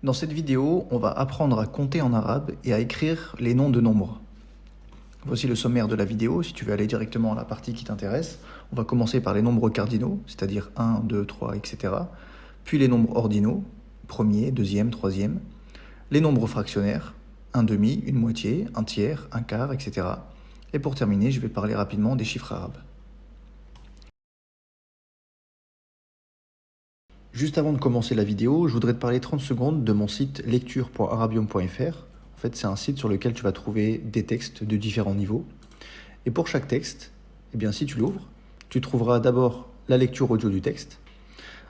Dans cette vidéo, on va apprendre à compter en arabe et à écrire les noms de nombres. Voici le sommaire de la vidéo. Si tu veux aller directement à la partie qui t'intéresse, on va commencer par les nombres cardinaux, c'est-à-dire 1, 2, 3, etc. Puis les nombres ordinaux, premier, deuxième, troisième. Les nombres fractionnaires, un demi, une moitié, un tiers, un quart, etc. Et pour terminer, je vais parler rapidement des chiffres arabes. Juste avant de commencer la vidéo, je voudrais te parler 30 secondes de mon site lecture.arabium.fr. En fait, c'est un site sur lequel tu vas trouver des textes de différents niveaux. Et pour chaque texte, eh bien, si tu l'ouvres, tu trouveras d'abord la lecture audio du texte,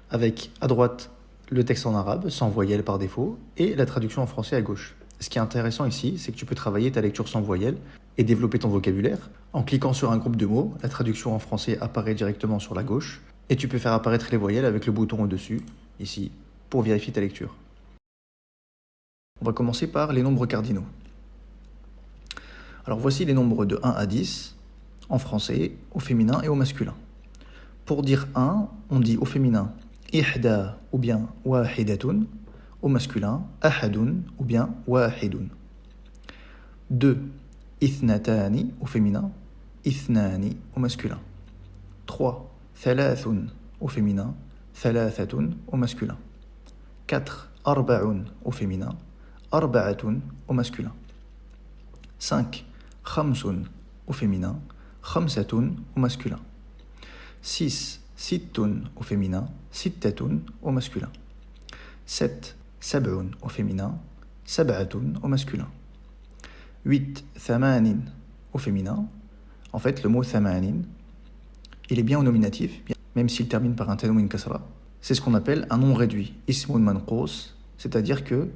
avec à droite le texte en arabe, sans voyelle par défaut, et la traduction en français à gauche. Ce qui est intéressant ici, c'est que tu peux travailler ta lecture sans voyelle et développer ton vocabulaire. En cliquant sur un groupe de mots, la traduction en français apparaît directement sur la gauche, et tu peux faire apparaître les voyelles avec le bouton au-dessus, ici, pour vérifier ta lecture. On va commencer par les nombres cardinaux. Alors voici les nombres de 1 à 10, en français, au féminin et au masculin. Pour dire 1, on dit au féminin ihda ou bien wahidatun, au masculin ahadun ou bien wahidun. 2, ithnatani au féminin, ithnani au masculin. 3, thalathun au féminin, thalathatun au masculin. 4, arba'un au féminin, arba'atun au masculin. 5, khamsun au féminin, khamsatun au masculin. 6, sittun au féminin, sittatun au masculin. 7, sab'un au féminin, sab'atun au masculin. 8, thamanin au féminin. En fait, le mot thamanin, il est bien au nominatif, même s'il termine par un tanwin kasra. C'est ce qu'on appelle un nom réduit, ismun manqous, c'est-à-dire que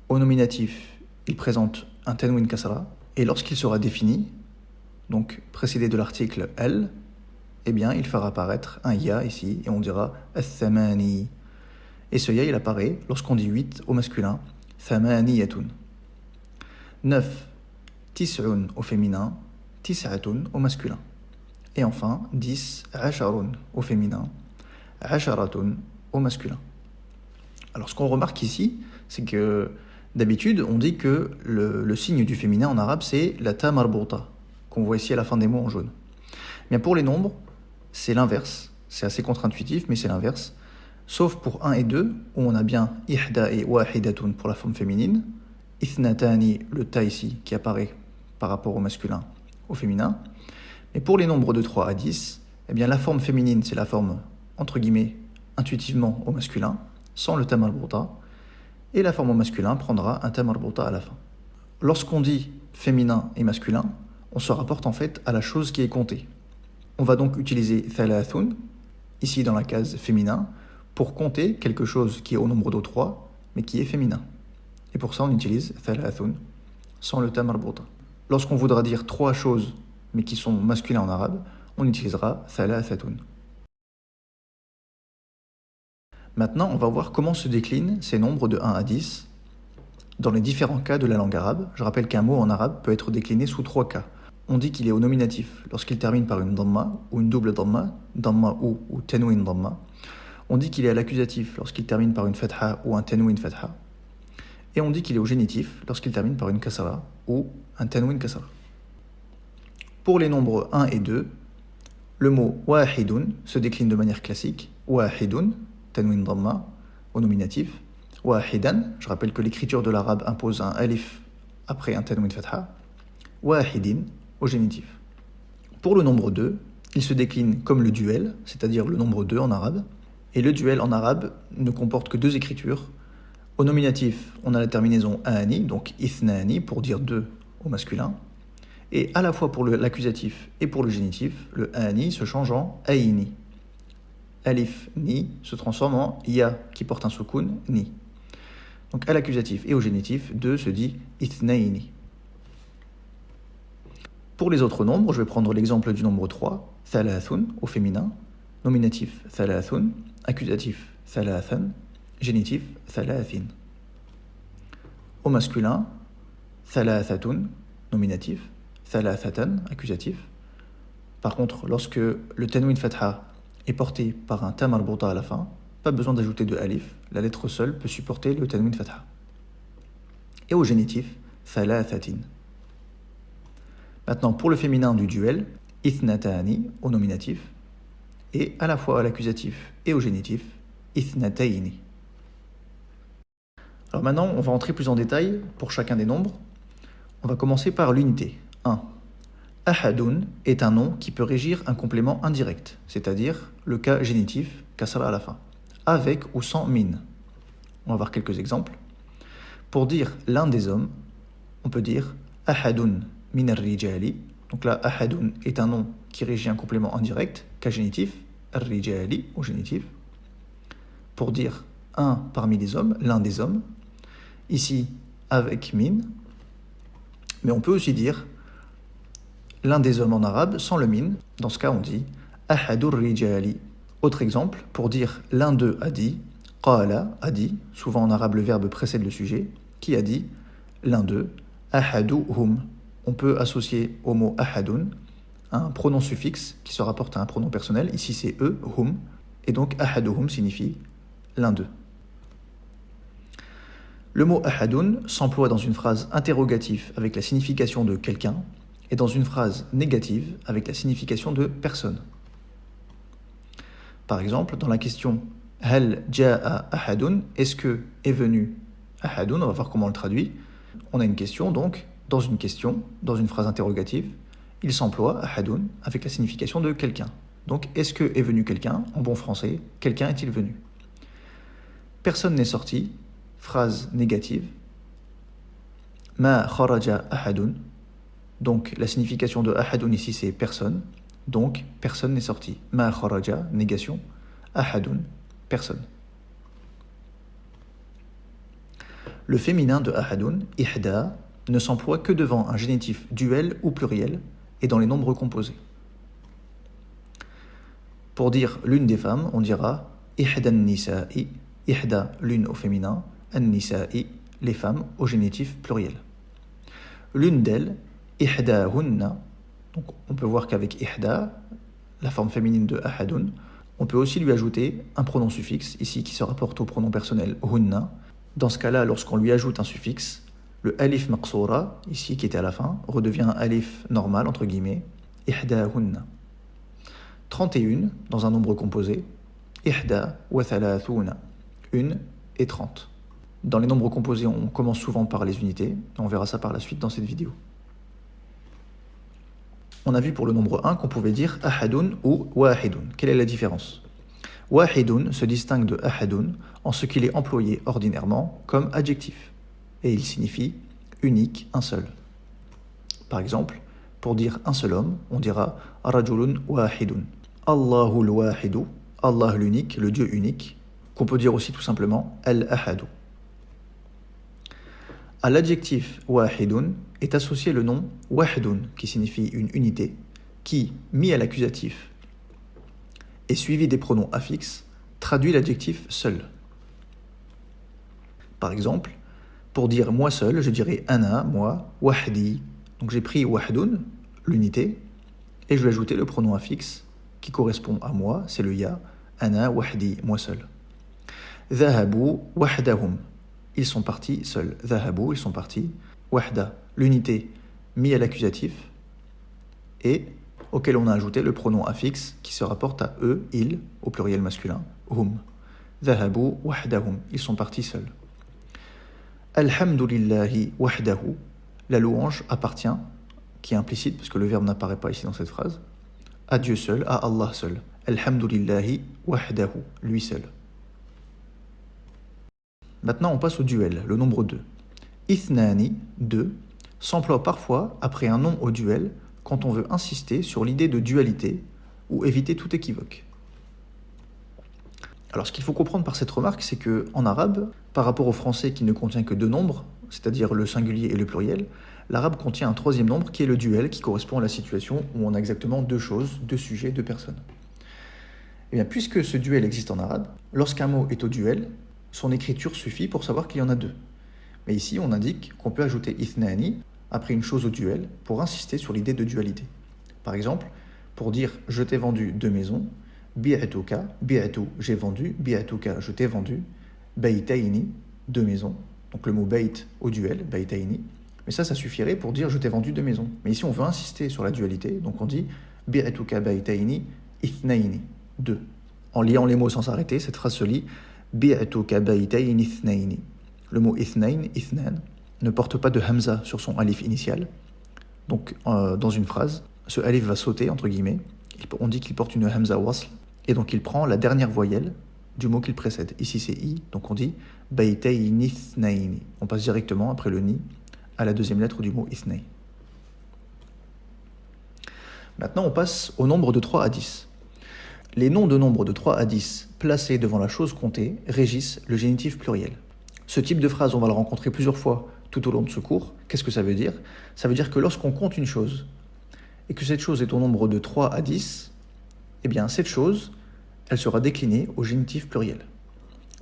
au nominatif, il présente un tanwin kasra, et lorsqu'il sera défini, donc précédé de l'article al, eh bien, il fera apparaître un ya ici, et on dira al-thamani. Et ce ya, il apparaît lorsqu'on dit 8 au masculin, thamaniyatun. 9, tis'un au féminin, tis'atun au masculin. Et enfin, 10, asharun au féminin, asharatun au masculin. Alors ce qu'on remarque ici, c'est que d'habitude, on dit que le signe du féminin en arabe, c'est la ta marbouta, qu'on voit ici à la fin des mots en jaune. Bien pour les nombres, c'est l'inverse. C'est assez contre-intuitif, mais c'est l'inverse. Sauf pour 1 et 2, où on a bien ihda et wahidatun pour la forme féminine, ithnatani, le ta ici, qui apparaît par rapport au masculin, au féminin. Mais pour les nombres de 3 à 10, eh bien la forme féminine, c'est la forme, entre guillemets, intuitivement au masculin, sans le ta marbouta, et la forme au masculin prendra un ta marbouta à la fin. Lorsqu'on dit féminin et masculin, on se rapporte en fait à la chose qui est comptée. On va donc utiliser thalathun, ici dans la case féminin, pour compter quelque chose qui est au nombre de 3, mais qui est féminin. Et pour ça, on utilise thalathun, sans le ta marbouta. Lorsqu'on voudra dire 3 choses, mais qui sont masculins en arabe, on utilisera thalathatun. Maintenant, on va voir comment se déclinent ces nombres de 1 à 10 dans les différents cas de la langue arabe. Je rappelle qu'un mot en arabe peut être décliné sous 3 cas. On dit qu'il est au nominatif lorsqu'il termine par une dhamma ou une double dhamma, dhamma ou tanwin dhamma. On dit qu'il est à l'accusatif lorsqu'il termine par une fatha ou un tanwin fatha. Et on dit qu'il est au génitif lorsqu'il termine par une kasra ou un tanwin kasra. Pour les nombres 1 et 2, le mot wahidun se décline de manière classique. Wahidun, tanwin dhamma, au nominatif. Wahidan, je rappelle que l'écriture de l'arabe impose un alif après un tanwin fatha. Wahidin, au génitif. Pour le nombre 2, il se décline comme le duel, c'est-à-dire le nombre 2 en arabe. Et le duel en arabe ne comporte que 2 écritures. Au nominatif, on a la terminaison ani, donc ithnani, pour dire 2 au masculin. Et à la fois pour l'accusatif et pour le génitif, le ani se change en aini. Alif ni se transforme en ya, qui porte un soukoun, ni. Donc à l'accusatif et au génitif, 2 se dit ithnaini. Pour les autres nombres, je vais prendre l'exemple du nombre 3, thalathun au féminin, nominatif thalathun, accusatif thalathan, génitif thalathin. Au masculin, thalathatun, nominatif, thalathatan, accusatif. Par contre, lorsque le tanwin fatha est porté par un ta marbouta à la fin, pas besoin d'ajouter de alif, la lettre seule peut supporter le tanwin fatha. Et au génitif, thalathatin. Maintenant, pour le féminin du duel, ithnatani au nominatif, et à la fois à l'accusatif et au génitif, ithnataini. Alors maintenant, on va entrer plus en détail pour chacun des nombres. On va commencer par l'unité. 1. Ahadun est un nom qui peut régir un complément indirect, c'est-à-dire le cas génitif, kasra à la fin, avec ou sans min. On va voir quelques exemples. Pour dire l'un des hommes, on peut dire ahadun min ar-rijali. Donc là, ahadun est un nom qui régit un complément indirect, cas génitif, ar-rijali au génitif. Pour dire un parmi les hommes, l'un des hommes, ici avec min, mais on peut aussi dire l'un des hommes en arabe sans le min. Dans ce cas, on dit ahadur rijali. Autre exemple, pour dire l'un d'eux a dit, qala a dit, souvent en arabe le verbe précède le sujet, qui a dit l'un d'eux, ahaduhum. On peut associer au mot ahadun un pronom suffixe qui se rapporte à un pronom personnel. Ici c'est eux, hum, et donc ahaduhum signifie l'un d'eux. Le mot ahadun s'emploie dans une phrase interrogative avec la signification de quelqu'un et dans une phrase négative avec la signification de personne. Par exemple, dans la question hal ja'a ahadun, est-ce que est venu ahadun, on va voir comment on le traduit. On a une question, donc dans une question, dans une phrase interrogative, il s'emploie ahadun avec la signification de quelqu'un. Donc est-ce que est venu quelqu'un, en bon français, quelqu'un est-il venu? Personne n'est sorti, phrase négative. Ma kharaja ahadun. Donc la signification de ahadun ici c'est personne. Donc personne n'est sorti. Ma kharaja, négation. Ahadun, personne. Le féminin de ahadun, ihda, ne s'emploie que devant un génitif duel ou pluriel et dans les nombres composés. Pour dire l'une des femmes, on dira ihda nisa'i, ihda l'une au féminin, an-nisa'i les femmes au génitif pluriel. L'une d'elles, ihdahunna, donc on peut voir qu'avec ihda, la forme féminine de ahadun, on peut aussi lui ajouter un pronom suffixe, ici qui se rapporte au pronom personnel hunna. Dans ce cas-là, lorsqu'on lui ajoute un suffixe, le alif maqsoura, ici qui était à la fin, redevient un alif normal, entre guillemets, ihdahunna. 31, dans un nombre composé, ihda wa thalathuna, 1 et 30. Dans les nombres composés, on commence souvent par les unités, on verra ça par la suite dans cette vidéo. On a vu pour le nombre 1 qu'on pouvait dire ahadun ou wahidun. Quelle est la différence? Wahidun se distingue de ahadun en ce qu'il est employé ordinairement comme adjectif, et il signifie unique, un seul. Par exemple, pour dire un seul homme, on dira rajulun wahidun. Allahul wahidu, Allah l'unique, le Dieu unique, qu'on peut dire aussi tout simplement al-ahadu. À l'adjectif wahidun est associé le nom wahdun, qui signifie une unité, qui, mis à l'accusatif et suivi des pronoms affixes, traduit l'adjectif seul. Par exemple, pour dire moi seul, je dirais ana, moi, wahdi. Donc j'ai pris wahdun, l'unité, et je vais ajouter le pronom affixe qui correspond à moi, c'est le ya, ana wahdi, moi seul. Dhahabu wahdahum. Ils sont partis seuls. Dhahabu, ils sont partis. Wahda, l'unité mis à l'accusatif et auquel on a ajouté le pronom affixe qui se rapporte à eux, ils, au pluriel masculin, hum. Dhahabu wahdahum, ils sont partis seuls. Alhamdulillahi wahdahu, la louange appartient, qui est implicite parce que le verbe n'apparaît pas ici dans cette phrase, à Dieu seul, à Allah seul. Alhamdulillahi wahdahu, lui seul. Maintenant, on passe au duel, le nombre 2. Ithnani, 2, s'emploie parfois après un nom au duel quand on veut insister sur l'idée de dualité ou éviter tout équivoque. Alors, ce qu'il faut comprendre par cette remarque, c'est qu'en arabe, par rapport au français qui ne contient que deux nombres, c'est-à-dire le singulier et le pluriel, l'arabe contient un troisième nombre qui est le duel, qui correspond à la situation où on a exactement deux choses, deux sujets, deux personnes. Et bien, puisque ce duel existe en arabe, lorsqu'un mot est au duel, son écriture suffit pour savoir qu'il y en a deux. Mais ici, on indique qu'on peut ajouter ithnani après une chose au duel pour insister sur l'idée de dualité. Par exemple, pour dire « je t'ai vendu deux maisons », bi'tuka, bi'tu, j'ai vendu, bi'tuka, je t'ai vendu, baytaini, 2 maisons. Donc le mot bayt au duel, baytaini. Mais ça suffirait pour dire je t'ai vendu 2 maisons. Mais ici on veut insister sur la dualité, donc on dit bi'tuka baytaini, ithnaini, 2. En liant les mots sans s'arrêter, cette phrase se lit bi'tuka baytaini ithnaini. Le mot ithnain, ithnan, ne porte pas de hamza sur son alif initial. Donc dans une phrase, ce alif va sauter, entre guillemets. On dit qu'il porte une hamza wasl, et donc il prend la dernière voyelle du mot qu'il précède. Ici c'est i, donc on dit baytayni ithnaini. On passe directement après le ni à la deuxième lettre du mot ithnain. Maintenant on passe au nombre de 3 à 10. Les noms de nombres de 3 à 10 placés devant la chose comptée régissent le génitif pluriel. Ce type de phrase, on va le rencontrer plusieurs fois tout au long de ce cours. Qu'est-ce que ça veut dire? Ça veut dire que lorsqu'on compte une chose, et que cette chose est au nombre de 3 à 10, eh bien cette chose, elle sera déclinée au génitif pluriel.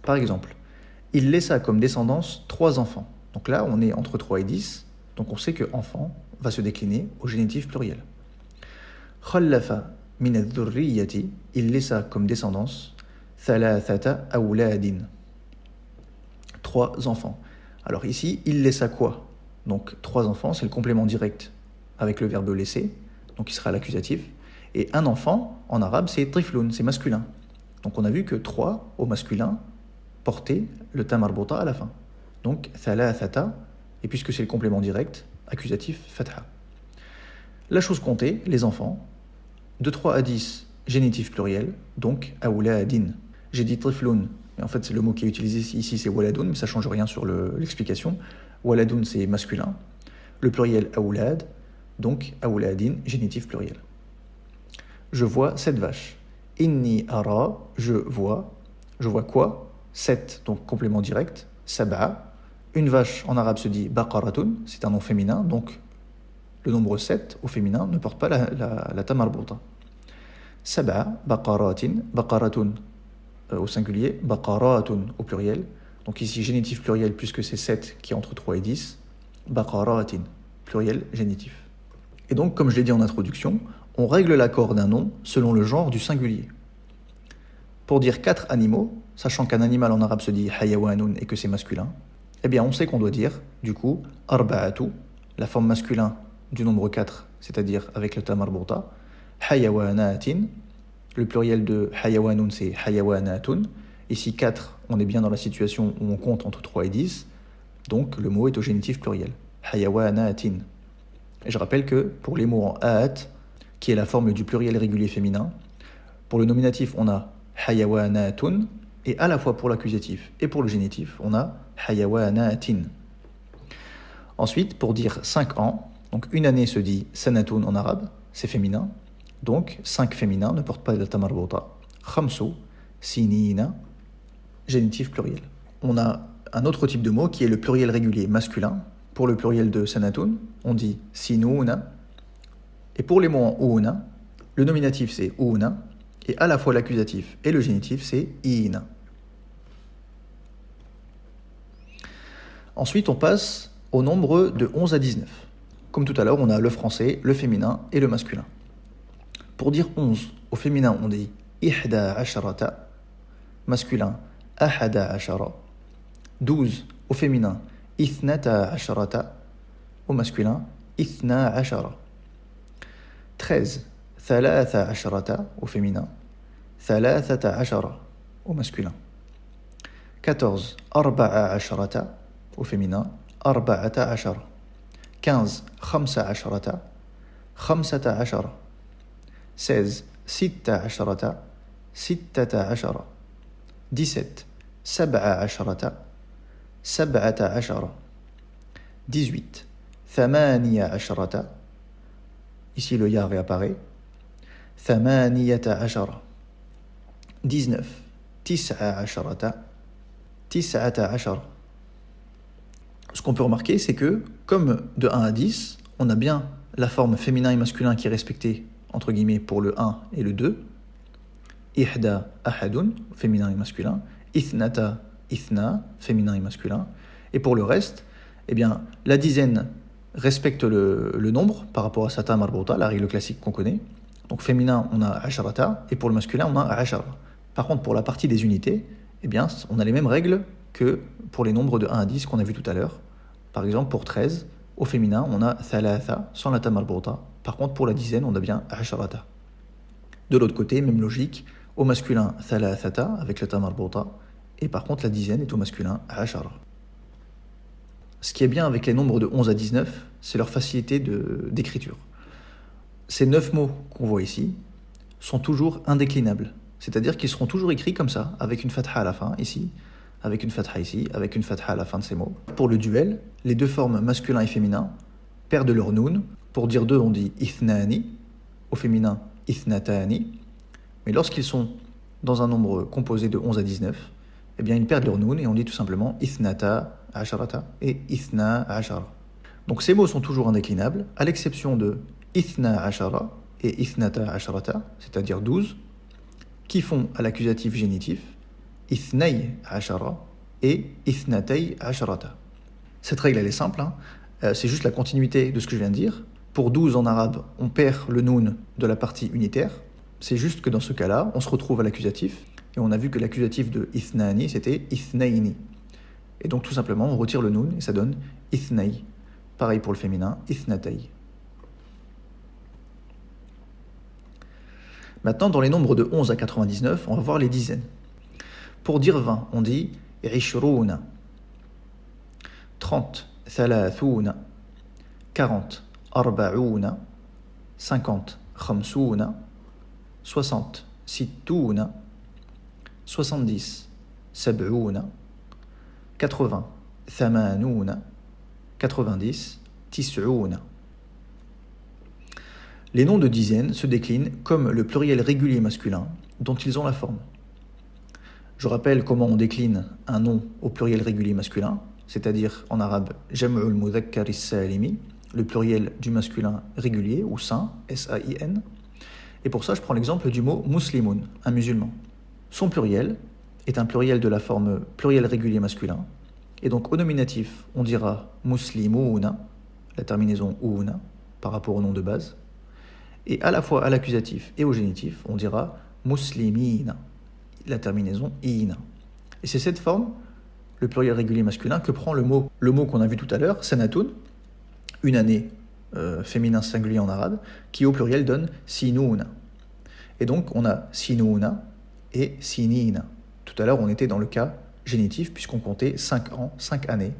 Par exemple, il laissa comme descendance 3 enfants. Donc là, on est entre 3 et 10, donc on sait que enfant va se décliner au génitif pluriel. Khallafa min adh-dhurriyyati, il laissa comme descendance thalathata awladin. 3 enfants. Alors ici, il laissa quoi? Donc 3 enfants, c'est le complément direct avec le verbe laisser, donc il sera l'accusatif. Et un enfant, en arabe, c'est tiflun, c'est masculin. Donc on a vu que 3 au masculin portait le ta marbouta à la fin. Donc thalathata, et puisque c'est le complément direct, accusatif fatha. La chose comptée, les enfants, de 3 à 10, génitif pluriel, donc awladin. J'ai dit tiflun, mais en fait c'est le mot qui est utilisé ici, c'est waladun, mais ça ne change rien sur l'explication. Waladun c'est masculin, le pluriel awlad, donc awladin, génitif pluriel. Je vois 7 vaches. Inni ara, je vois quoi? 7, donc complément direct, sab'a. Une vache en arabe se dit baqaratun, c'est un nom féminin, donc le nombre 7 au féminin ne porte pas la ta marbouta. Sab'a, baqaratin, baqaratun au singulier, baqaratun au pluriel. Donc ici génitif pluriel puisque c'est 7 qui est entre 3 et 10, baqaratin, pluriel génitif. Et donc comme je l'ai dit en introduction, on règle l'accord d'un nom selon le genre du singulier. Pour dire 4 animaux, sachant qu'un animal en arabe se dit hayawanun et que c'est masculin, eh bien on sait qu'on doit dire, du coup, arba'atu, la forme masculin du nombre 4, c'est-à-dire avec le ta marbouta, hayawanatin, le pluriel de hayawanun c'est hayawanatun. Ici 4, on est bien dans la situation où on compte entre 3 et 10, donc le mot est au génitif pluriel, hayawanatin. Et je rappelle que pour les mots en aat, qui est la forme du pluriel régulier féminin, pour le nominatif on a hayawanatun, et à la fois pour l'accusatif et pour le génitif, on a hayawanatin. Ensuite, pour dire 5 ans, donc une année se dit sanatun en arabe, c'est féminin, donc 5 féminin ne porte pas de ta marbouta. Khamsu, sinina, génitif pluriel. On a un autre type de mot qui est le pluriel régulier masculin. Pour le pluriel de sanatun, on dit sinuna. Et pour les mots en una, le nominatif c'est una, et à la fois l'accusatif et le génitif c'est ina. Ensuite, on passe au nombre de 11 à 19. Comme tout à l'heure, on a le français, le féminin et le masculin. Pour dire 11, au féminin, on dit ihda asharata, masculin, ahada ashara. 12, au féminin, ithnata asharata, au masculin, ithna ashara. 13, thalatha asharata, au féminin, thalathata ashara, au masculin. 14, arba'a asharata, au féminin, arba'ata ashara. 15, khamsa asharata, khamsata ashara. 16, sitta asharata, sittata ashara. 17, sab'a asharata, sab'ata ashara. 18, thamaniya asharata, ici le ya réapparaît, thamaniyata ashara. 19, tis'a asharata, tis'ata ashara. Ce qu'on peut remarquer, c'est que, comme de 1 à 10, on a bien la forme féminin et masculin qui est respectée, entre guillemets, pour le 1 et le 2. Ihda, ahadun, féminin et masculin. Ithnata, ithna, féminin et masculin. Et pour le reste, eh bien, la dizaine respecte le nombre par rapport à sa ta marbouta, la règle classique qu'on connaît. Donc féminin, on a asharata, et pour le masculin, on a ashara. Par contre, pour la partie des unités, eh bien, on a les mêmes règles que pour les nombres de 1 à 10 qu'on a vu tout à l'heure. Par exemple, pour 13, au féminin, on a thalatha, sans la ta marbouta. Par contre, pour la dizaine, on a bien asharata. De l'autre côté, même logique, au masculin, thalathata, avec la ta marbouta, et par contre, la dizaine est au masculin, ashara. Ce qui est bien avec les nombres de 11 à 19, c'est leur facilité d'écriture. Ces 9 mots qu'on voit ici sont toujours indéclinables. C'est-à-dire qu'ils seront toujours écrits comme ça, avec une fatha à la fin, ici, avec une fatha ici, avec une fatha à la fin de ces mots. Pour le duel, les deux formes masculin et féminin perdent leur noun. Pour dire deux, on dit ithnani, au féminin ithnatani. Mais lorsqu'ils sont dans un nombre composé de 11 à 19, eh bien ils perdent leur noun et on dit tout simplement ithnata asharata et ithna ashara. Donc ces mots sont toujours indéclinables, à l'exception de ithna ashara et ithnata asharata, c'est-à-dire 12, qui font à l'accusatif génitif ithnay ashara et ithnatay asharata. Cette règle elle est simple, c'est juste la continuité de ce que je viens de dire. Pour 12 en arabe, on perd le noun de la partie unitaire. C'est juste que dans ce cas-là, on se retrouve à l'accusatif et on a vu que l'accusatif de ithnani c'était ithnayni. Et donc tout simplement on retire le noun et ça donne ithnay. Pareil pour le féminin, ithnatay. Maintenant, dans les nombres de 11 à 99, on va voir les dizaines. Pour dire 20, on dit ishrouna, 30, thalathouna, 40, arbaouna, 50, khamsouna, 60, sittouna, 70, sab'ouna, 80, thamanouna, 90, tis'ouna. Les noms de dizaines se déclinent comme le pluriel régulier masculin dont ils ont la forme. Je rappelle comment on décline un nom au pluriel régulier masculin, c'est-à-dire en arabe jam'ul mudhakkar as-salimi, le pluriel du masculin régulier ou sain, S-A-I-N. Et pour ça, je prends l'exemple du mot muslimun, un musulman. Son pluriel est un pluriel de la forme pluriel régulier masculin. Et donc au nominatif, on dira muslimuna, la terminaison ouna, par rapport au nom de base. Et à la fois à l'accusatif et au génitif, on dira muslimina, la terminaison ina. Et c'est cette forme, le pluriel régulier masculin, que prend le mot qu'on a vu tout à l'heure, sanatun, une année, féminin singulier en arabe, qui au pluriel donne sinouna. Et donc on a sinouna et sinina. Tout à l'heure, on était dans le cas génitif, puisqu'on comptait 5 ans, 5 années.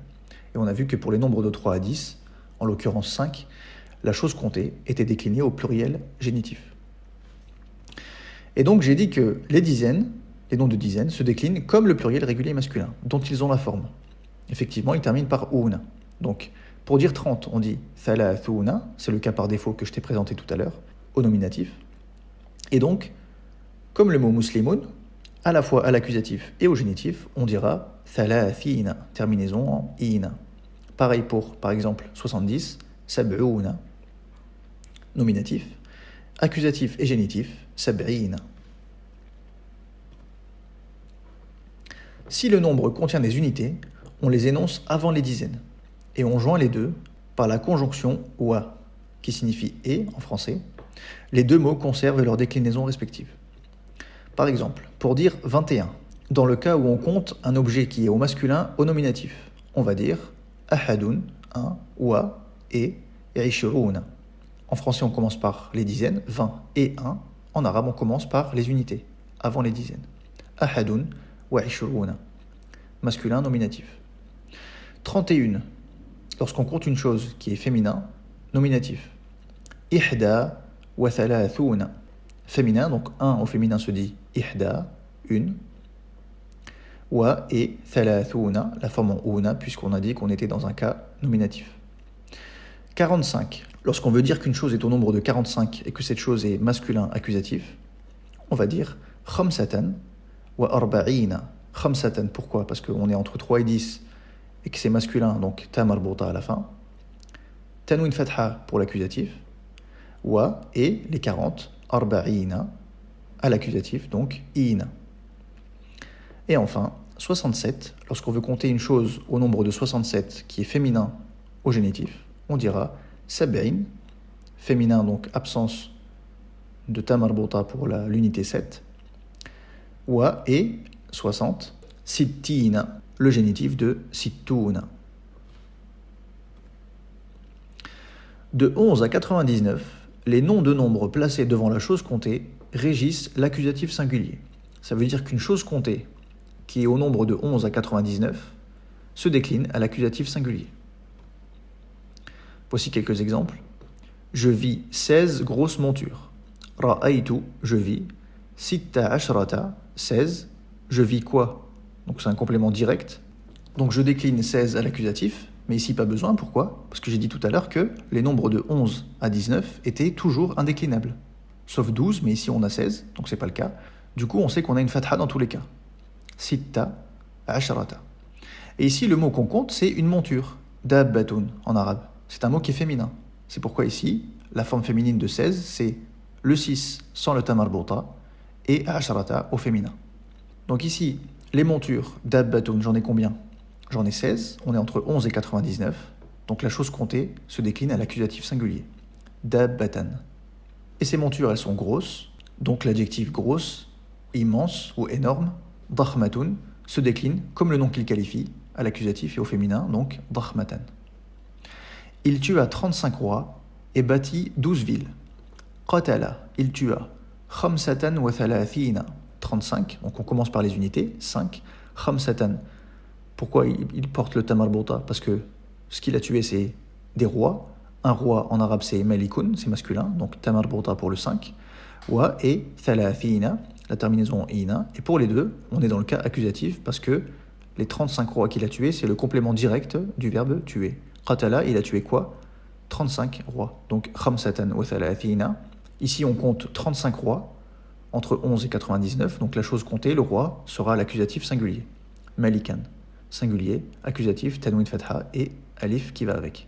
Et on a vu que pour les nombres de 3 à 10, en l'occurrence 5, la chose comptée était déclinée au pluriel génitif. Et donc j'ai dit que les noms de dizaines, se déclinent comme le pluriel régulier masculin, dont ils ont la forme. Effectivement, ils terminent par ouna. Donc, pour dire 30, on dit thalathouna, c'est le cas par défaut que je t'ai présenté tout à l'heure, au nominatif. Et donc, comme le mot muslimun, à la fois à l'accusatif et au génitif, on dira thalathina, terminaison en ina. Pareil pour, par exemple, 70, sab'ouna, nominatif, accusatif et génitif, sab'ina. Si le nombre contient des unités, on les énonce avant les dizaines, et on joint les deux par la conjonction wa, qui signifie et en français. Les deux mots conservent leur déclinaison respective. Par exemple, pour dire 21, dans le cas où on compte un objet qui est au masculin au nominatif, on va dire ahadun, un, wa, et ishrouna. En français, on commence par les dizaines, 20 et 1. En arabe, on commence par les unités, avant les dizaines. Ahadun wa ishrouna. Masculin, nominatif. 31. Lorsqu'on compte une chose qui est féminin, nominatif. Ihda wa thalathouna. Féminin, donc 1 au féminin se dit ihda, une. Wa et thalathouna, la forme en ouna, puisqu'on a dit qu'on était dans un cas nominatif. 45. Lorsqu'on veut dire qu'une chose est au nombre de 45 et que cette chose est masculin accusatif, on va dire khamsatan wa arba'ina. Khamsatan, pourquoi ? Parce qu'on est entre 3 et 10 et que c'est masculin, donc ta marbouta à la fin. Tanwin fatha pour l'accusatif. Wa et les 40, arba'ina à l'accusatif, donc ina. Et enfin, 67, lorsqu'on veut compter une chose au nombre de 67 qui est féminin au génitif, on dira sab'in, féminin donc absence de ta marbouta pour l'unité 7. Wa et 60. Sittina, le génitif de sittouna. De 11 à 99, les noms de nombres placés devant la chose comptée régissent l'accusatif singulier. Ça veut dire qu'une chose comptée, qui est au nombre de 11 à 99, se décline à l'accusatif singulier. Voici quelques exemples. Je vis 16 grosses montures. Ra'aytu, je vis. Sitta ashrata, 16. Je vis quoi? Donc c'est un complément direct. Donc je décline 16 à l'accusatif, mais ici pas besoin. Pourquoi? Parce que j'ai dit tout à l'heure que les nombres de 11 à 19 étaient toujours indéclinables. Sauf 12, mais ici on a 16, donc c'est pas le cas. Du coup on sait qu'on a une fatha dans tous les cas. Sitta ashrata. Et ici le mot qu'on compte c'est une monture. Dabbatun en arabe. C'est un mot qui est féminin. C'est pourquoi ici, la forme féminine de 16, c'est le 6 sans le ta marbouta et asharata au féminin. Donc ici, les montures dabbatun, j'en ai combien? J'en ai 16, on est entre 11 et 99, donc la chose comptée se décline à l'accusatif singulier. Dabbatan. Et ces montures, elles sont grosses, donc l'adjectif grosse, immense ou énorme, dakhmatun, se décline comme le nom qu'il qualifie à l'accusatif et au féminin, donc dakhmatan. Il tua 35 rois et bâtit 12 villes. Qatala, il tua. Khamsatan wa thalathina, 35, donc on commence par les unités, 5. Khamsatan, pourquoi il porte le tamarbota? Parce que ce qu'il a tué, c'est des rois. Un roi en arabe, c'est malikun, c'est masculin, donc tamarbota pour le 5. Wa et thalathina, la terminaison ina. Et pour les deux, on est dans le cas accusatif parce que les 35 rois qu'il a tués, c'est le complément direct du verbe tuer. Qatala, il a tué quoi? 35 rois. Donc, khamsatan wa thalathina. Ici, on compte 35 rois, entre 11 et 99. Donc, la chose comptée, le roi, sera l'accusatif singulier. Malikan, singulier, accusatif, tanwin fatha et alif qui va avec.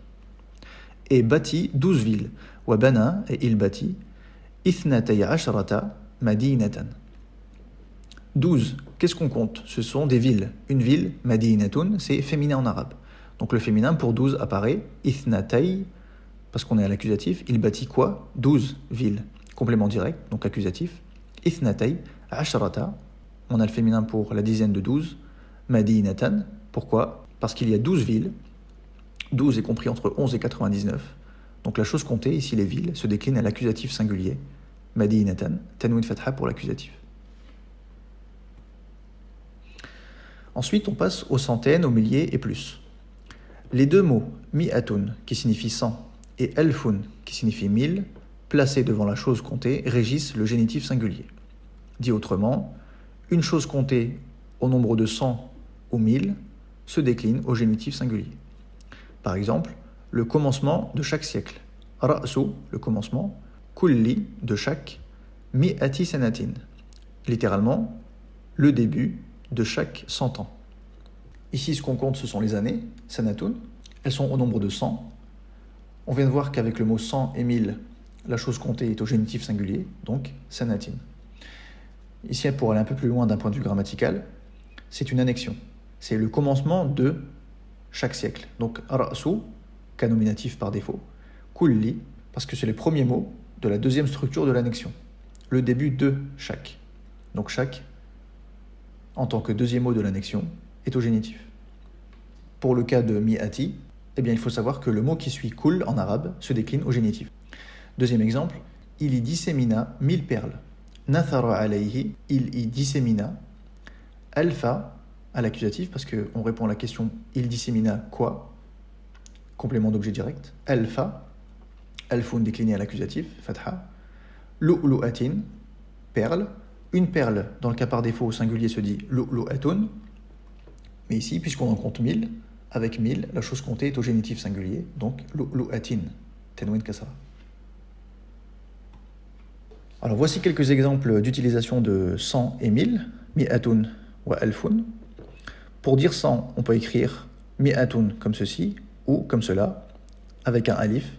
Et bâtit 12 villes. Wa bana, et il bâtit. Ithnatay ashrata madinatan. 12, qu'est-ce qu'on compte? Ce sont des villes. Une ville, madinatun, c'est féminin en arabe. Donc le féminin pour 12 apparaît ithnatay, parce qu'on est à l'accusatif. Il bâtit quoi? 12 villes. Complément direct, donc accusatif. Ithnatay, ashrata, on a le féminin pour la dizaine de 12. Madinatan, pourquoi? Parce qu'il y a 12 villes. 12 est compris entre 11 et 99. Donc la chose comptée, ici les villes, se décline à l'accusatif singulier. Madinatan, tanwin fatha pour l'accusatif. Ensuite, on passe aux centaines, aux milliers et plus. Les deux mots mi'atun, qui signifie 100, et elfun, qui signifie 1000, placés devant la chose comptée, régissent le génitif singulier. Dit autrement, une chose comptée au nombre de 100 ou 1000 se décline au génitif singulier. Par exemple, le commencement de chaque siècle. Ra'su, le commencement. Kulli, de chaque. Mi'ati sanatin, littéralement, le début de chaque 100 ans. Ici, ce qu'on compte, ce sont les années, sanatun. Elles sont au nombre de 100. On vient de voir qu'avec le mot 100 et 1000, la chose comptée est au génitif singulier, donc sanatin. Ici, pour aller un peu plus loin d'un point de vue grammatical, c'est une annexion. C'est le commencement de chaque siècle. Donc, ra'su, cas nominatif par défaut. Kulli, parce que c'est les premiers mots de la deuxième structure de l'annexion. Le début de chaque. Donc, chaque, en tant que deuxième mot de l'annexion, est au génitif. Pour le cas de mi'ati, eh bien, il faut savoir que le mot qui suit kul en arabe se décline au génitif. Deuxième exemple, il y dissémina 1000 perles. Nathara alayhi, il y dissémina. Alfa, à l'accusatif, parce qu'on répond à la question il dissémina quoi? Complément d'objet direct. Alfa, alfun décliné à l'accusatif, fatha. Lu'lu'atin, perle. Une perle, dans le cas par défaut au singulier, se dit lu'lu'atun. Mais ici, puisqu'on en compte 1000, avec 1000, la chose comptée est au génitif singulier, donc lu'lu'atin, tanwin kasra. Alors voici quelques exemples d'utilisation de 100 et 1000, mi'atun wa alfun. Pour dire 100, on peut écrire mi'atun comme ceci, ou comme cela, avec un alif.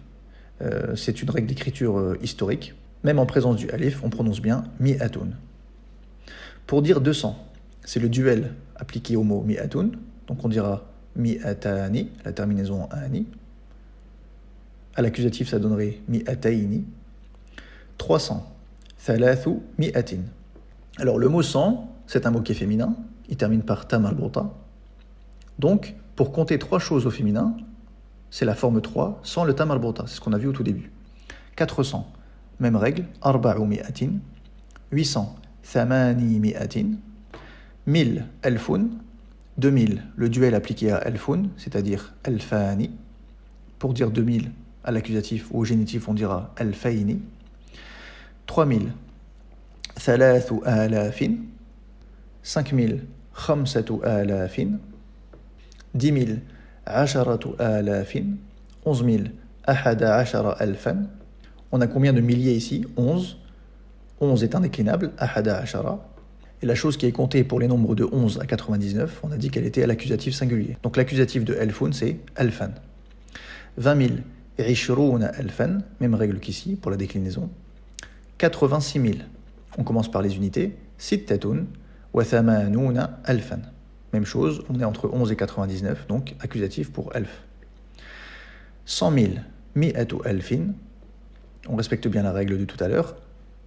C'est une règle d'écriture historique. Même en présence du alif, on prononce bien mi'atun. Pour dire 200, c'est le duel appliqué au mot mi'atun, donc on dira mi'atani, la terminaison ani. À l'accusatif, ça donnerait mi'ataini. 300, thalathu mi'atin. Alors le mot 100, c'est un mot qui est féminin, il termine par ta marbuta. Donc, pour compter 3 choses au féminin, c'est la forme 3 sans le ta marbuta, c'est ce qu'on a vu au tout début. 400, même règle, arba'u mi'atin. 800, thamani mi'atin. 1000, elfun. 2000, le duel appliqué à elfun, c'est-à-dire elfani. Pour dire 2000 à l'accusatif ou au génitif, on dira elfaini. 3000, thalathu alafin. 5000, khamsatu alafin. 10 000, asharatu alafin. 11 000, ahada ashara alfan. On a combien de milliers ici? 11. 11 est indéclinable, ahada ashara. Et la chose qui est comptée pour les nombres de 11 à 99, on a dit qu'elle était à l'accusatif singulier. Donc l'accusatif de elfun, c'est alfan. 20 000, ishruna alfan, même règle qu'ici pour la déclinaison. 86 000, on commence par les unités. Sittatun wa thamanuna alfan. Même chose, on est entre 11 et 99, donc accusatif pour elf. 100 000, mi'atu alfin. On respecte bien la règle de tout à l'heure.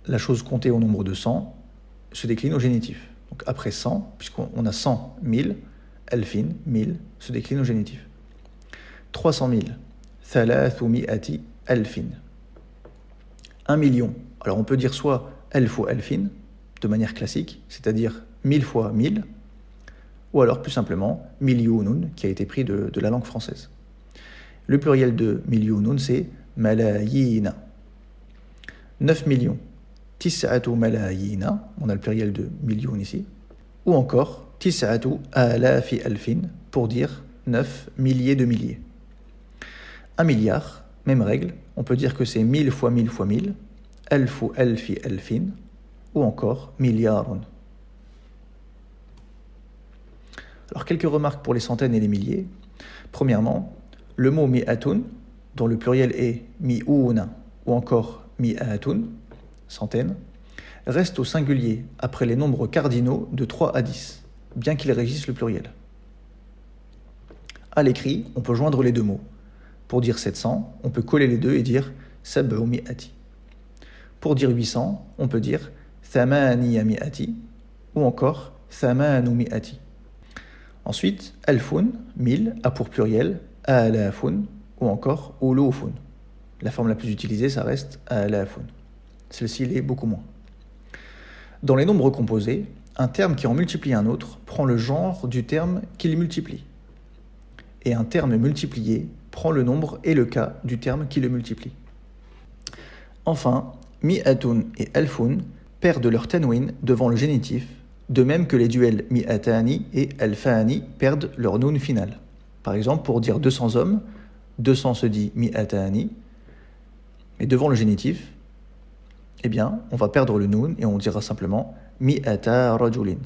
La chose comptée au nombre de 100 se décline au génitif. Donc après 100, puisqu'on a 100, 1000, elfin, 1000, se décline au génitif. 300 000, thalathu mi'ati elfin. 1 million. Alors on peut dire soit elfu elfin, de manière classique, c'est-à-dire 1000 fois 1000, ou alors plus simplement milyunun, qui a été pris de la langue française. Le pluriel de milyunun, c'est malayina. 9 millions. Tis'atu malayina, on a le pluriel de million ici. Ou encore tis'atu alafi alfin, pour dire 9 milliers de milliers. 1 milliard, même règle, on peut dire que c'est 1000 fois 1000 fois 1000, elfu elfi elfin, ou encore milliarun. Alors quelques remarques pour les centaines et les milliers. Premièrement, le mot mi'atun, dont le pluriel est mi'una ou encore mi'atun, centaines, reste au singulier après les nombres cardinaux de 3 à 10, bien qu'il régisse le pluriel. À l'écrit, on peut joindre les deux mots. Pour dire 700, on peut coller les deux et dire sab'u mi'ati. Pour dire 800, on peut dire thamaniya mi'ati ou encore thamanu mi'ati. Ensuite, elfun, 1000, a pour pluriel alafun ou encore ulufun. La forme la plus utilisée, ça reste alafun. Celle-ci l'est beaucoup moins. Dans les nombres composés, un terme qui en multiplie un autre prend le genre du terme qu'il multiplie. Et un terme multiplié prend le nombre et le cas du terme qui le multiplie. Enfin, mi'atun et elfun perdent leur tanwin devant le génitif, de même que les duels mi'atani et elfani perdent leur noun final. Par exemple, pour dire 200 hommes, 200 se dit mi'atani, mais devant le génitif, eh bien, on va perdre le noun et on dira simplement mi'ata rajulin.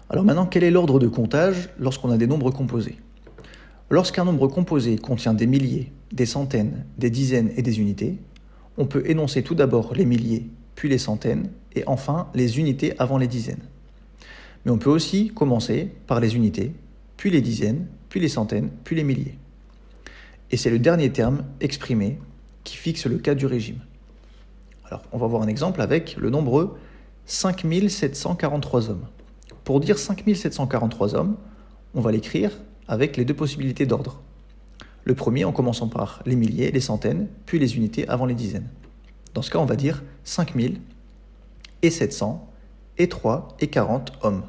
Alors maintenant, quel est l'ordre de comptage lorsqu'on a des nombres composés? Lorsqu'un nombre composé contient des milliers, des centaines, des dizaines et des unités, on peut énoncer tout d'abord les milliers, puis les centaines, et enfin les unités avant les dizaines. Mais on peut aussi commencer par les unités, puis les dizaines, puis les centaines, puis les milliers. Et c'est le dernier terme exprimé qui fixe le cas du régime. Alors, on va voir un exemple avec le nombre 5743 hommes. Pour dire 5743 hommes, on va l'écrire avec les deux possibilités d'ordre. Le premier en commençant par les milliers, les centaines, puis les unités avant les dizaines. Dans ce cas, on va dire 5000 et 700 et 3 et 40 hommes.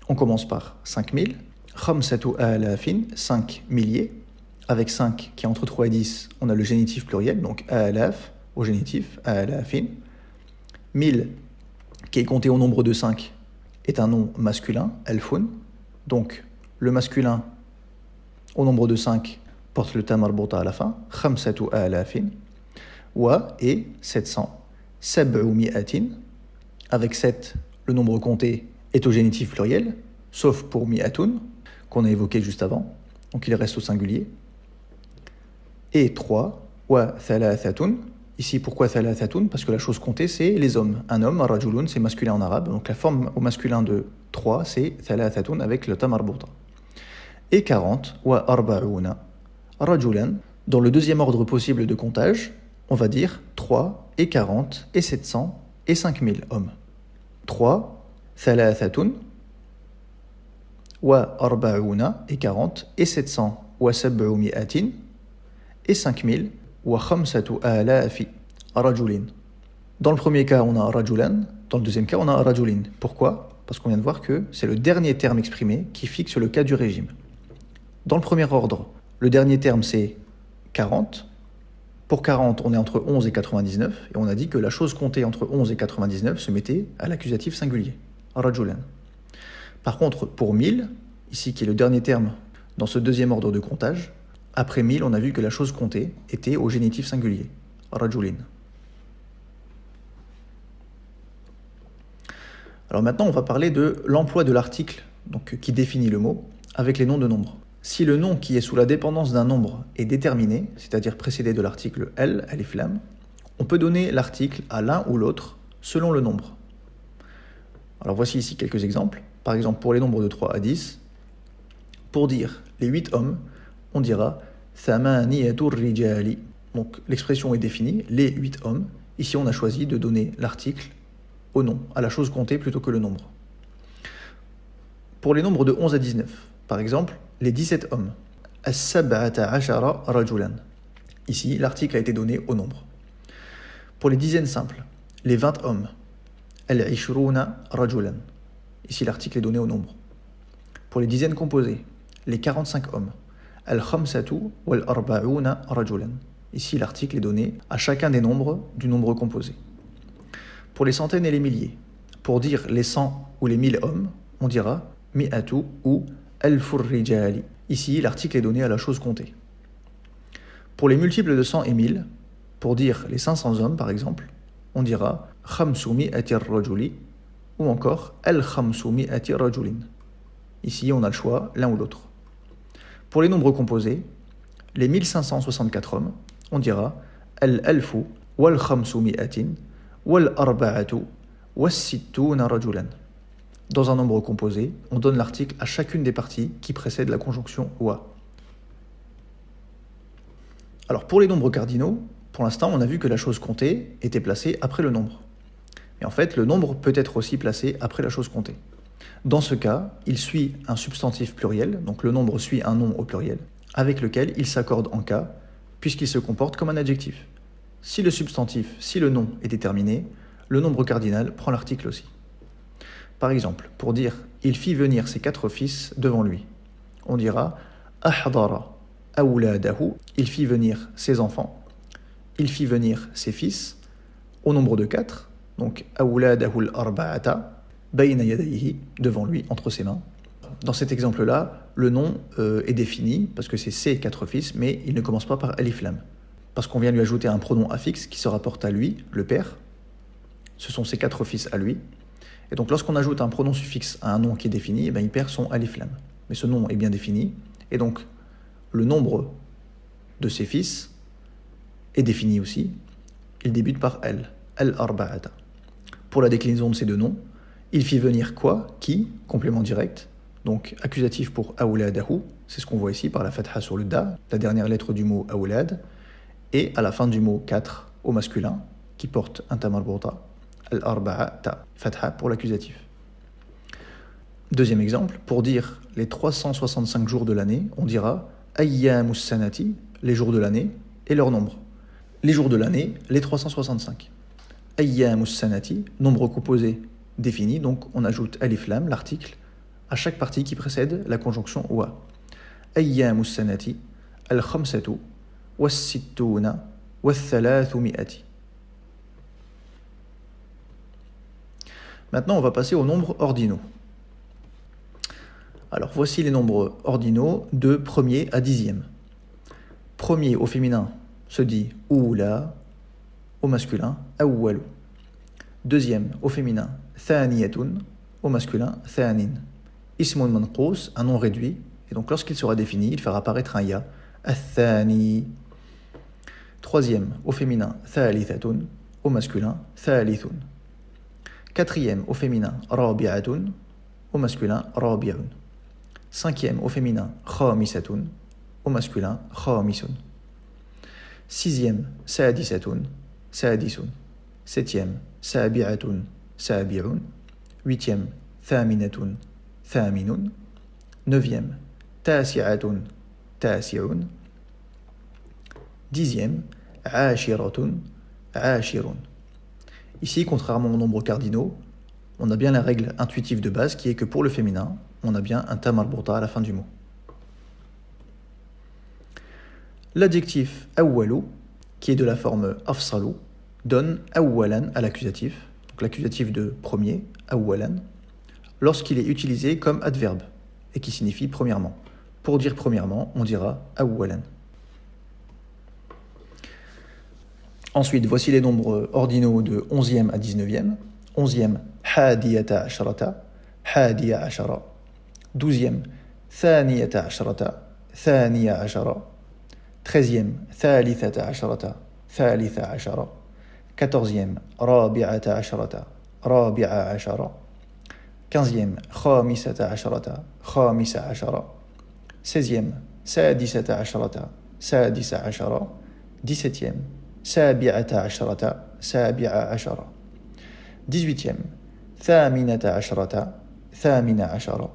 On commence par 5000, khamsatu alafin, 5 milliers. Avec 5 qui est entre 3 et 10, on a le génitif pluriel, donc alaf au génitif, alafin. 1000 qui est compté au nombre de 5 est un nom masculin, elfun. Donc le masculin au nombre de 5 porte le ta marbuta à la fin, khamsatu alafin. Wa et 700, sab'u mi'atin. Avec 7, le nombre compté est au génitif pluriel, sauf pour mi'atun, qu'on a évoqué juste avant, donc il reste au singulier. Et 3, wa thalathatun. Ici, pourquoi thalathatun? Parce que la chose comptée, c'est les hommes. Un homme, rajulun, c'est masculin en arabe, donc la forme au masculin de 3, c'est thalathatun avec le ta marbuta. Et 40, wa arba'una, rajulan. Dans le deuxième ordre possible de comptage, on va dire 3 et 40 et 700 et 5000 hommes. 3, thalathatun, wa arba'una et 40 et 700 wa sab'umi'atin et 5000 wa khamsatu alafi rajulin. Dans le premier cas, on a rajulan, dans le deuxième cas, on a rajulin. Pourquoi ? Parce qu'on vient de voir que c'est le dernier terme exprimé qui fixe le cas du régime. Dans le premier ordre, le dernier terme c'est 40. Pour 40, on est entre 11 et 99, et on a dit que la chose comptée entre 11 et 99 se mettait à l'accusatif singulier, rajulan. Par contre, pour 1000, ici qui est le dernier terme dans ce deuxième ordre de comptage, après 1000, on a vu que la chose comptée était au génitif singulier, rajulin. Alors maintenant, on va parler de l'emploi de l'article donc, qui définit le mot avec les noms de nombres. Si le nom qui est sous la dépendance d'un nombre est déterminé, c'est-à-dire précédé de l'article L, alif lam, on peut donner l'article à l'un ou l'autre selon le nombre. Alors voici ici quelques exemples. Par exemple, pour les nombres de 3 à 10, pour dire les 8 hommes, on dira thamaniyatur rijali. Donc l'expression est définie, les 8 hommes. Ici, on a choisi de donner l'article au nom, à la chose comptée plutôt que le nombre. Pour les nombres de 11 à 19, par exemple, les 17 hommes. As-sab'ata ashara rajulan. Ici, l'article a été donné au nombre. Pour les dizaines simples, les 20 hommes. Al-ishruna rajulan. Ici, l'article est donné au nombre. Pour les dizaines composées, les 45 hommes. Al-khamsatu wal-arba'una rajulan. Ici, l'article est donné à chacun des nombres du nombre composé. Pour les centaines et les milliers, pour dire les 100 ou les 1000 hommes, on dira mi'atu ou al-fur rijali. Ici, l'article est donné à la chose comptée. Pour les multiples de 100 et 1000, pour dire les 500 hommes par exemple, on dira khamsu mi'ati rajuli ou encore al-khamsu mi'ati rajulin. Ici, on a le choix, l'un ou l'autre. Pour les nombres composés, les 1564 hommes, on dira al-alfu wal-khamsu mi'atin wal-arba'atu was-sittuna rajulan. Dans un nombre composé, on donne l'article à chacune des parties qui précèdent la conjonction wa. Alors pour les nombres cardinaux, pour l'instant on a vu que la chose comptée était placée après le nombre. Mais en fait, le nombre peut être aussi placé après la chose comptée. Dans ce cas, il suit un substantif pluriel, donc le nombre suit un nom au pluriel, avec lequel il s'accorde en cas, puisqu'il se comporte comme un adjectif. Si le substantif, si le nom est déterminé, le nombre cardinal prend l'article aussi. Par exemple, pour dire « il fit venir ses 4 fils devant lui », on dira « ahdara awladahu » il fit venir ses enfants, il fit venir ses fils, au nombre de 4, donc « awladahu al-arba'ata » bayna yadayhi, devant lui, entre ses mains. Dans cet exemple-là, le nom est défini, parce que c'est ses 4 fils, mais il ne commence pas par alif lam, parce qu'on vient lui ajouter un pronom affixe qui se rapporte à lui, le père. Ce sont ses 4 fils à lui. Et donc lorsqu'on ajoute un pronom suffixe à un nom qui est défini, eh bien, il perd son alif lam. Mais ce nom est bien défini, et donc le nombre de ses fils est défini aussi. Il débute par el, al-arba'ata. Pour la déclinaison de ces deux noms, il fit venir quoi, qui, complément direct, donc accusatif pour awladahu, c'est ce qu'on voit ici par la fatha sur le da, la dernière lettre du mot awlad, et à la fin du mot 4 au masculin, qui porte un ta marbuta, al-arba'ata, fatha pour l'accusatif. Deuxième exemple, pour dire les 365 jours de l'année, on dira ayyamus sanati, les jours de l'année, et leur nombre. Les jours de l'année, les 365. Ayyamus sanati, nombre composé défini, donc on ajoute alif lam, l'article, à chaque partie qui précède la conjonction wa. Ayyamus sanati, al-khamsatu, was-sittuna, was-thalathumi'ati. Maintenant, on va passer aux nombres ordinaux. Alors, voici les nombres ordinaux de premier à dixième. Premier au féminin se dit oula, au masculin awwalu. Deuxième au féminin thaniyatun, au masculin thanin. Ismun manqous, un nom réduit, et donc lorsqu'il sera défini, il fera apparaître un ya, athani. Troisième au féminin thalithatun, au masculin thalithun. Quatrième au féminin rabi'atun, au masculin rabi'un. Cinquième au féminin khamisatun, au masculin khamisun. Sixième, sadisatun, sadisun. Septième, sabi'atun, sabi'un. Huitième, thaminatun, thaminun. Neuvième, tasi'atun, tasi'un. Dixième, ashiratun, ashirun. Ici, contrairement aux nombres cardinaux, on a bien la règle intuitive de base qui est que pour le féminin, on a bien un ta marbuta à la fin du mot. L'adjectif awwalu, qui est de la forme afsalu, donne awwalan à l'accusatif, donc l'accusatif de premier, awwalan, lorsqu'il est utilisé comme adverbe et qui signifie premièrement. Pour dire premièrement, on dira awwalan. Ensuite, voici les nombres ordinaux de 11e à 19e. 11e, hadiyata asharata, hadiya ashara. 12e, thaniyata asharata, thaniya ashara. 13e, thalithata asharata, thalitha ashara. 14e, rabi'ata asharata, rabi'a ashara. 15e, khamisata asharata, khamisa ashara. 16e, sadisata asharata, sadisa ashara. 17e, sabi'ata asharata, sabi'a ashara. 18e, thaminata asharata, thamina ashara.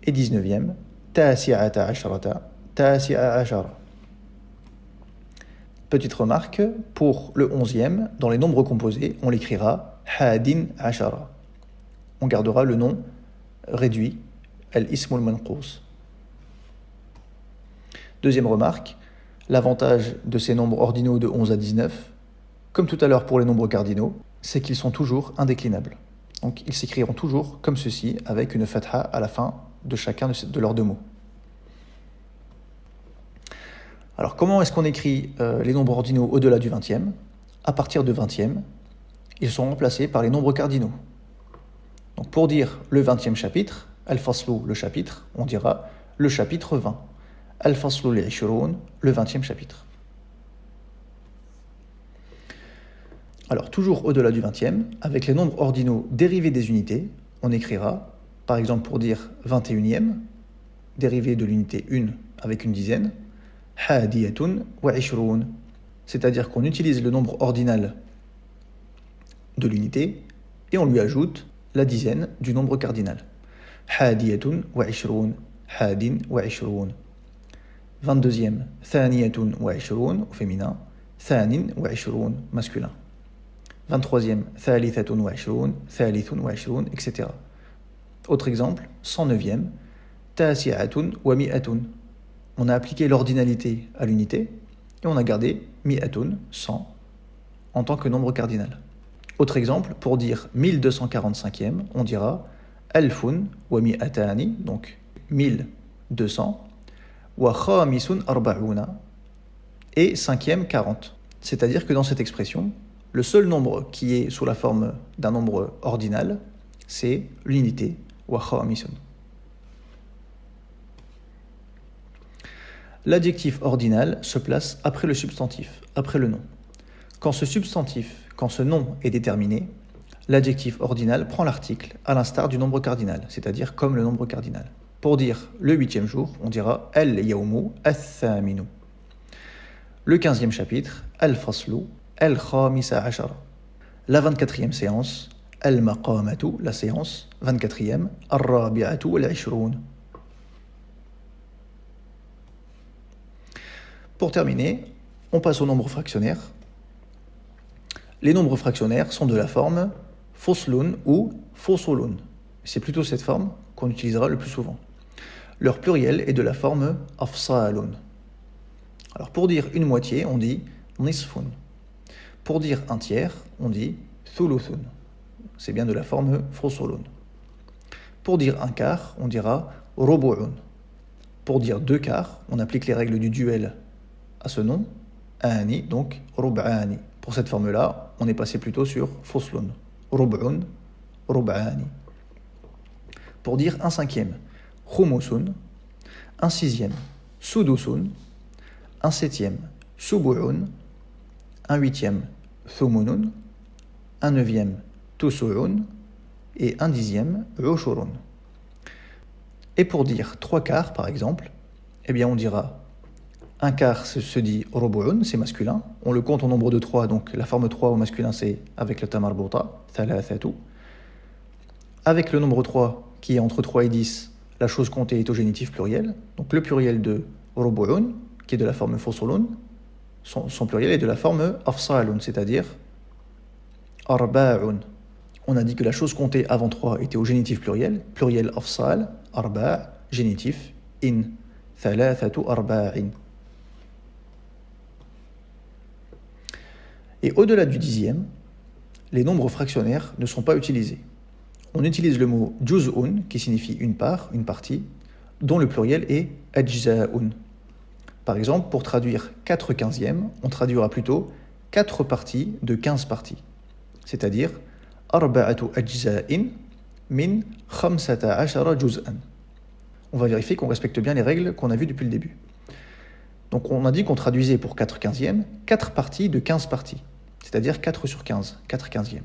Et 19e, tasi'ata asharata, tasi'a ashara. Petite remarque, pour le 11e, dans les nombres composés, on l'écrira hadin ashara. On gardera le nom réduit, al-ismul manqous. Deuxième remarque, l'avantage de ces nombres ordinaux de 11 à 19, comme tout à l'heure pour les nombres cardinaux, c'est qu'ils sont toujours indéclinables. Donc ils s'écriront toujours comme ceci, avec une fatha à la fin de chacun de leurs deux mots. Alors comment est-ce qu'on écrit les nombres ordinaux au-delà du 20e ? À partir du 20e, ils sont remplacés par les nombres cardinaux. Donc pour dire le 20e chapitre, al-faslu, le chapitre, on dira le chapitre 20. Al-faslu li-ishroun, le 20e chapitre. Alors toujours au-delà du 20e, avec les nombres ordinaux dérivés des unités, on écrira, par exemple pour dire 21e, dérivé de l'unité 1 avec une dizaine, hadiyatun wa ishroun, c'est-à-dire qu'on utilise le nombre ordinal de l'unité et on lui ajoute la dizaine du nombre cardinal. Hadiyatun wa ishroun, hadin wa ishroun. 22e, thaniyatun wa ishroun au féminin, thanin wa ishroun masculin. 23e, thalithatun wa ishroun, thalithun wa ishroun, etc. Autre exemple, 109e, tasi'atun wa mi'atun. On a appliqué l'ordinalité à l'unité et on a gardé mi'atun, 100, en tant que nombre cardinal. Autre exemple, pour dire 1245e, on dira alfun wa mi'atani, donc 1200, wa khamisun arba'una, et 5e, 40. C'est-à-dire que dans cette expression, le seul nombre qui est sous la forme d'un nombre ordinal, c'est l'unité, wa khamisun. L'adjectif ordinal se place après le substantif, après le nom. Quand ce nom est déterminé, l'adjectif ordinal prend l'article à l'instar du nombre cardinal, c'est-à-dire comme le nombre cardinal. Pour dire le 8e jour, on dira al-yawmu al-thaminu. Le 15e chapitre, al-faslu, al-khamisa ashara. La 24e séance, al-maqamatu, la séance, 24e, al-rabi'atu al-ishroun. Pour terminer, on passe aux nombres fractionnaires. Les nombres fractionnaires sont de la forme foslun ou fosolun. C'est plutôt cette forme qu'on utilisera le plus souvent. Leur pluriel est de la forme afsalun. Alors pour dire une moitié, on dit nisfun. Pour dire un tiers, on dit thuluthun. C'est bien de la forme fosolun. Pour dire un quart, on dira rubu'un. Pour dire deux quarts, on applique les règles du duel à ce nom, ani, donc rub'ani. Pour cette forme-là, on est passé plutôt sur foslun. Rub'un, rub'ani. Pour dire un cinquième, khumusun. Un sixième, sudusun. Un septième, subu'un. Un huitième, thumunun. Un neuvième, tusu'un. Et un dixième, ushurun. Et pour dire trois quarts, par exemple, eh bien on dira Un quart se dit rubu'un, c'est masculin. On le compte au nombre de 3, donc la forme 3 au masculin c'est avec le ta marbuta, thalathatu. Avec le nombre 3 qui est entre 3 et 10, la chose comptée est au génitif pluriel. Donc le pluriel de rubu'un, qui est de la forme fusulun, son pluriel est de la forme afsalun, c'est-à-dire arba'un. On a dit que la chose comptée avant 3 était au génitif pluriel afsal, arba', génitif in, thalathatu arba'in. Et au-delà du dixième, les nombres fractionnaires ne sont pas utilisés. On utilise le mot juz'un, qui signifie une part, une partie, dont le pluriel est ajza'un. Par exemple, pour traduire 4 quinzièmes, on traduira plutôt 4 parties de 15 parties. C'est-à-dire, arba'atu ajza'in min khamsata ashara juz'an. On va vérifier qu'on respecte bien les règles qu'on a vues depuis le début. Donc on a dit qu'on traduisait pour 4 quinzièmes 4 parties de 15 parties. C'est-à-dire 4 sur 15, 4 quinzièmes.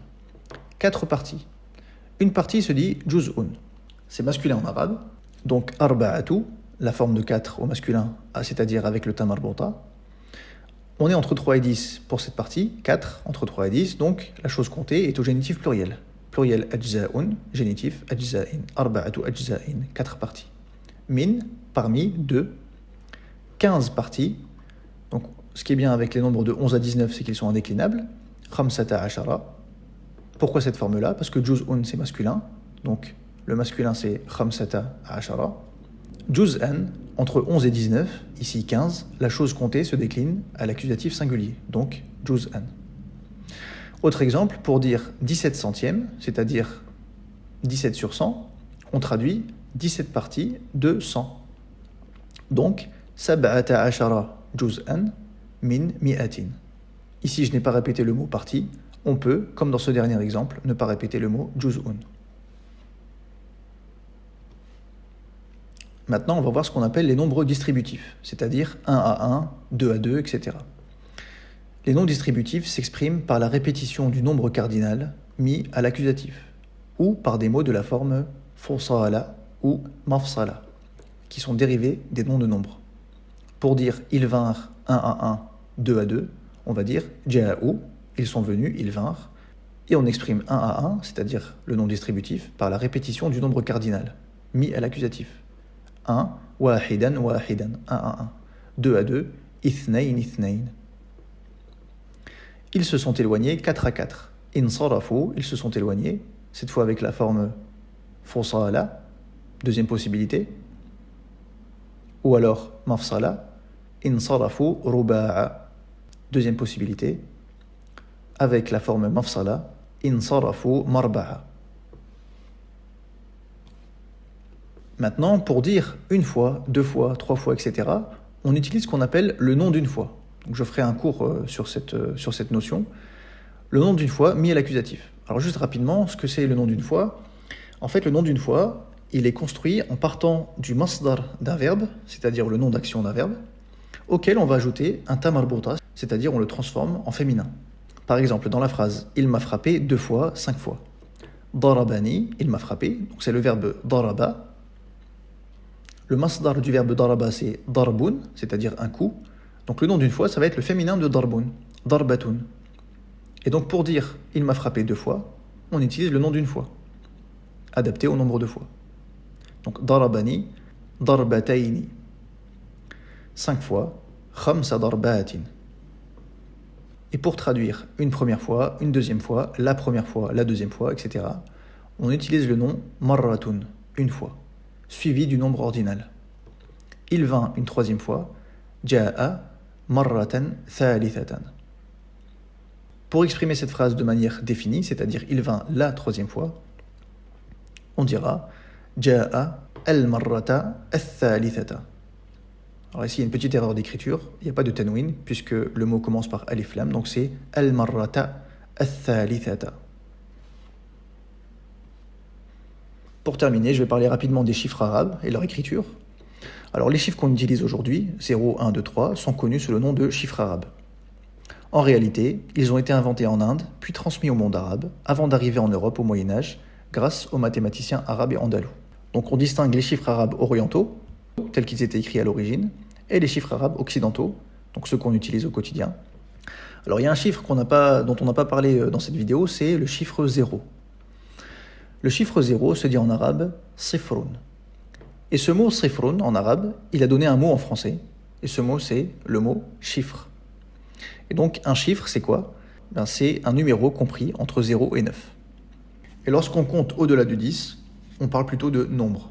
4 parties. Une partie se dit juz'un. C'est masculin en arabe. Donc arba'atu, la forme de 4 au masculin, c'est-à-dire avec le ta marbuta. On est entre 3 et 10 pour cette partie, 4 entre 3 et 10, donc la chose comptée est au génitif pluriel. Pluriel ajza'un, génitif ajza'in, arba'atu ajza'in, 4 parties. Min, parmi, 2, 15 parties. Donc ce qui est bien avec les nombres de 11 à 19, c'est qu'ils sont indéclinables. Khamsata ashara. Pourquoi cette forme-là? Parce que juz'un c'est masculin, donc le masculin c'est khamsata ashara. Juz'an, entre 11 et 19, ici 15, la chose comptée se décline à l'accusatif singulier, donc juz'an. Autre exemple, pour dire 17 centièmes, c'est-à-dire 17 sur 100, on traduit 17 parties de 100. Donc, sab'ata ashara juz'an min mi'atin. Ici, je n'ai pas répété le mot partie. On peut, comme dans ce dernier exemple, ne pas répéter le mot juz'un. Maintenant, on va voir ce qu'on appelle les nombres distributifs, c'est-à-dire 1 à 1, 2 à 2, etc. Les nombres distributifs s'expriment par la répétition du nombre cardinal mis à l'accusatif, ou par des mots de la forme fusala ou mafsala, qui sont dérivés des noms de nombres. Pour dire ils vinrent 1 à 1, 2 à 2, on va dire ja'u, ils sont venus, ils vinrent, et on exprime 1 à 1, c'est-à-dire le nom distributif, par la répétition du nombre cardinal mis à l'accusatif. 1, wahidan, wahidan, 1 à 1. 2 à 2, ithnain, ithnain. Ils se sont éloignés 4 à 4. Insarafu, ils se sont éloignés, cette fois avec la forme fusala, deuxième possibilité. Ou alors mafsala, insarafu ruba'a, deuxième possibilité. Avec la forme mafsala, insarafu marba'a. Maintenant, pour dire une fois, 2 fois, 3 fois, etc., on utilise ce qu'on appelle le nom d'une fois. Donc je ferai un cours sur cette notion. Le nom d'une fois mis à l'accusatif. Alors juste rapidement, ce que c'est le nom d'une fois. En fait, le nom d'une fois, il est construit en partant du masdar d'un verbe, c'est-à-dire le nom d'action d'un verbe, auquel on va ajouter un ta marbuta, c'est-à-dire on le transforme en féminin. Par exemple, dans la phrase « il m'a frappé 2 fois, 5 fois ». Darabani, il m'a frappé, donc c'est le verbe daraba. Le masdar du verbe daraba, c'est darbun, c'est-à-dire un coup. Donc le nom d'une fois, ça va être le féminin de darbun, darbatun. Et donc pour dire « il m'a frappé 2 fois », on utilise le nom d'une fois, adapté au nombre de fois. Donc darabani, darbataini. 5 fois, khamsa darbatin. Et pour traduire une première fois, une deuxième fois, la première fois, la deuxième fois, etc., on utilise le nom marratun, une fois, suivi du nombre ordinal. Il vint une troisième fois, ja'a marratan thalithatan. Pour exprimer cette phrase de manière définie, c'est-à-dire il vint la troisième fois, on dira ja'a al-marrata al-thalithata. Alors ici, il y a une petite erreur d'écriture, il n'y a pas de tanwin, puisque le mot commence par alif lam, donc c'est al-marrata al-thalithata. Pour terminer, je vais parler rapidement des chiffres arabes et leur écriture. Alors les chiffres qu'on utilise aujourd'hui, 0, 1, 2, 3, sont connus sous le nom de chiffres arabes. En réalité, ils ont été inventés en Inde, puis transmis au monde arabe, avant d'arriver en Europe au Moyen-Âge, grâce aux mathématiciens arabes et andalous. Donc on distingue les chiffres arabes orientaux, tels qu'ils étaient écrits à l'origine, et les chiffres arabes occidentaux, donc ceux qu'on utilise au quotidien. Alors il y a un chiffre dont on n'a pas parlé dans cette vidéo, c'est le chiffre 0. Le chiffre 0 se dit en arabe sifrun. Et ce mot sifrun en arabe, il a donné un mot en français, et ce mot c'est le mot chiffre. Et donc un chiffre c'est quoi? C'est un numéro compris entre 0 et 9. Et lorsqu'on compte au-delà de 10, on parle plutôt de nombre.